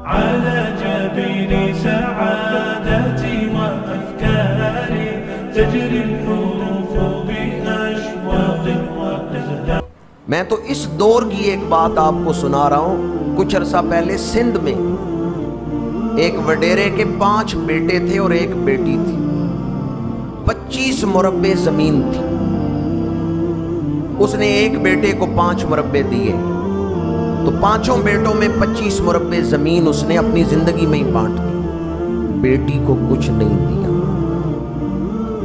على جبين سعادتي وأفكاري تجري الحروف بأشواق وأزهار. میں تو اس دور کی ایک بات آپ کو سنا رہا ہوں. کچھ عرصہ پہلے سندھ میں ایک وڈیرے کے 5 بیٹے تھے اور ایک بیٹی تھی. 25 مربع زمین تھی. اس نے ایک بیٹے کو 5 مربع دیے تو 5 بیٹوں میں 25 مربع زمین اس نے اپنی زندگی میں ہی بانٹ دی. بیٹی کو کچھ نہیں دیا.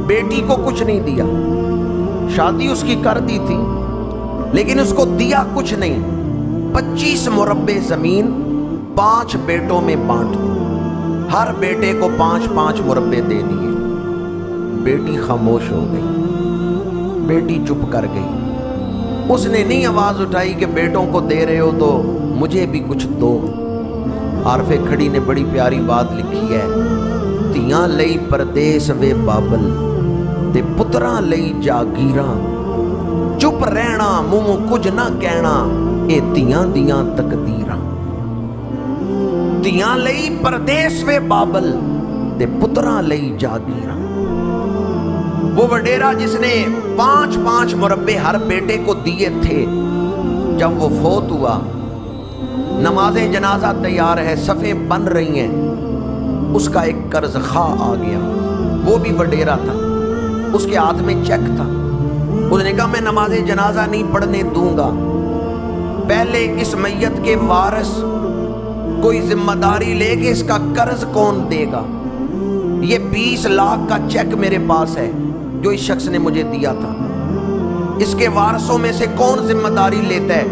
بیٹی کو کچھ نہیں دیا. شادی اس کی کر دی تھی لیکن اس کو دیا کچھ نہیں. 25 مربع زمین 5 بیٹوں میں بانٹ دی. ہر بیٹے کو 5-5 مربع دے دیے. بیٹی خاموش ہو گئی. بیٹی چپ کر گئی. اس نے نہیں آواز اٹھائی کہ بیٹوں کو دے رہے ہو تو مجھے بھی کچھ دو. عارف کھڑی نے بڑی پیاری بات لکھی ہے. تیاں لئی پردیس وے بابل تے پتراں لئی جاگیراں. چپ رہنا منہ کچھ نہ کہنا اے تیاں دیاں تقدیراں. تیاں لئی پردیس وے بابل تے پتراں لئی جاگیراں. وہ وڈیرا جس نے 5-5 مربع ہر بیٹے کو دیے تھے، جب وہ فوت ہوا، نماز جنازہ تیار ہے، صفیں بن رہی ہیں، اس کا ایک قرض خواہ آ گیا. وہ بھی وڈیرا تھا. اس کے ہاتھ میں چیک تھا. اس نے کہا میں نماز جنازہ نہیں پڑھنے دوں گا. پہلے اس میت کے وارث کوئی ذمہ داری لے کہ اس کا قرض کون دے گا. یہ 20 لاکھ کا چیک میرے پاس ہے جو اس شخص نے مجھے دیا تھا. اس کے وارثوں میں سے کون ذمہ داری لیتا ہے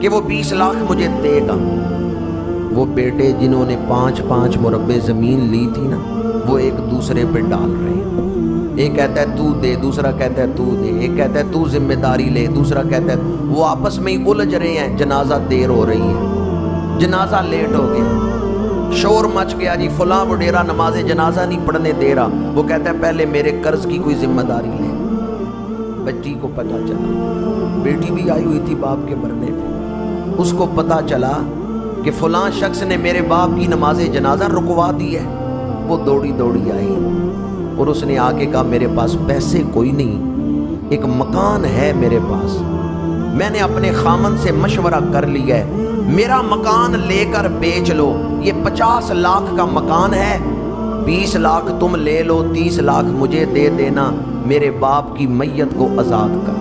کہ وہ 20 لاکھ مجھے دے گا. وہ بیٹے جنہوں نے 5-5 مربع زمین لی تھی نا، وہ ایک دوسرے پہ ڈال رہے ہیں. ایک کہتا ہے تو دے، دوسرا کہتا ہے تو دے. ایک کہتا ہے تو ذمہ داری لے، دوسرا کہتا ہے. وہ آپس میں ہی الجھ رہے ہیں. جنازہ دیر ہو رہی ہے، جنازہ لیٹ ہو گیا، شور مچ گیا جی فلاں وڈیرا نماز جنازہ نہیں پڑھنے دے رہا. وہ کہتا ہے پہلے میرے قرض کی کوئی ذمہ داری لے. بچی کو پتا چلا، بیٹی بھی آئی ہوئی تھی باپ کے مرنے پہ. اس کو پتا چلا کہ فلاں شخص نے میرے باپ کی نماز جنازہ رکوا دی ہے. وہ دوڑی دوڑی آئی اور اس نے آ کے کہا میرے پاس پیسے کوئی نہیں، ایک مکان ہے میرے پاس، میں نے اپنے خامن سے مشورہ کر لیا ہے، میرا مکان لے کر بیچ لو. یہ 50 لاکھ کا مکان ہے، 20 لاکھ تم لے لو، 30 لاکھ مجھے دے دینا، میرے باپ کی میت کو آزاد کر.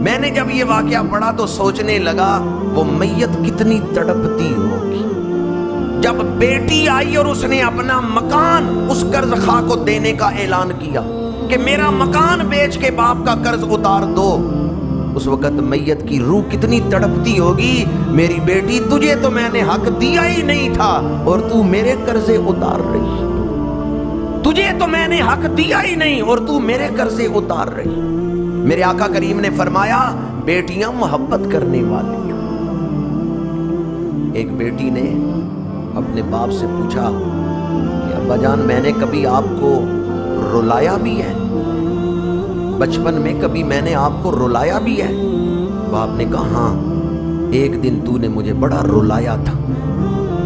میں نے جب یہ واقعہ پڑھا تو سوچنے لگا وہ میت کتنی تڑپتی ہوگی جب بیٹی آئی اور اس نے اپنا مکان اس قرض خواہ کو دینے کا اعلان کیا کہ میرا مکان بیچ کے باپ کا قرض اتار دو. اس وقت میت کی روح کتنی تڑپتی ہوگی، میری بیٹی تجھے تو میں نے حق دیا ہی نہیں تھا اور تو میرے قرضے اتار رہی. تجھے تو میں نے حق دیا ہی نہیں اور تو میرے قرضے اتار رہی. میرے آقا کریم نے فرمایا بیٹیاں محبت کرنے والی ہیں. ایک بیٹی نے اپنے باپ سے پوچھا کہ ابا جان میں نے کبھی آپ کو رلایا بھی ہے؟ بچپن میں کبھی میں نے آپ کو رلایا بھی ہے؟ باپ نے کہا ہاں ایک دن تو نے مجھے بڑا رلایا تھا.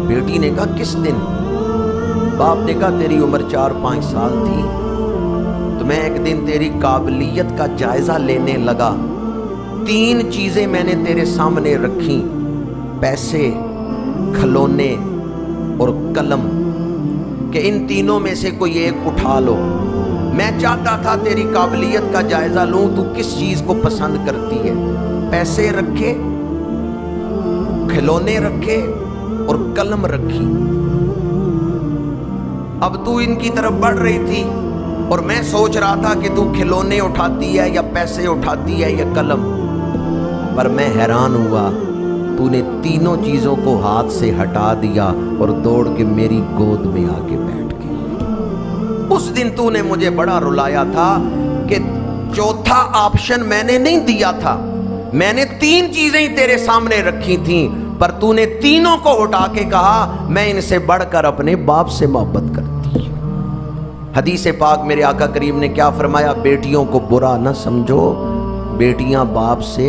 بیٹی نے کہا کس دن؟ باپ نے کہا تیری عمر 4-5 سال تھی تو میں ایک دن تیری قابلیت کا جائزہ لینے لگا. 3 چیزیں میں نے تیرے سامنے رکھی، پیسے، کھلونے اور قلم، کہ ان تینوں میں سے کوئی ایک اٹھا لو. میں چاہتا تھا تیری قابلیت کا جائزہ لوں، تو کس چیز کو پسند کرتی ہے؟ پیسے رکھے، کھلونے رکھے اور قلم رکھی. اب تو ان کی طرف بڑھ رہی تھی اور میں سوچ رہا تھا کہ تو کھلونے اٹھاتی ہے یا پیسے اٹھاتی ہے یا قلم. پر میں حیران ہوا تو نے تینوں چیزوں کو ہاتھ سے ہٹا دیا اور دوڑ کے میری گود میں آ کے بیٹھ گئی. اس دن تو نے مجھے بڑا رلایا تھا کہ چوتھا آپشن میں نے نہیں دیا تھا. میں نے 3 چیزیں ہی تیرے سامنے رکھی تھیں پر تو نے تینوں کو اٹھا کے کہا میں ان سے بڑھ کر اپنے باپ سے محبت کرتی ہوں. حدیث پاک میرے آقا کریم نے کیا فرمایا؟ بیٹیوں کو برا نہ سمجھو، بیٹیاں باپ سے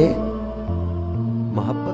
محبت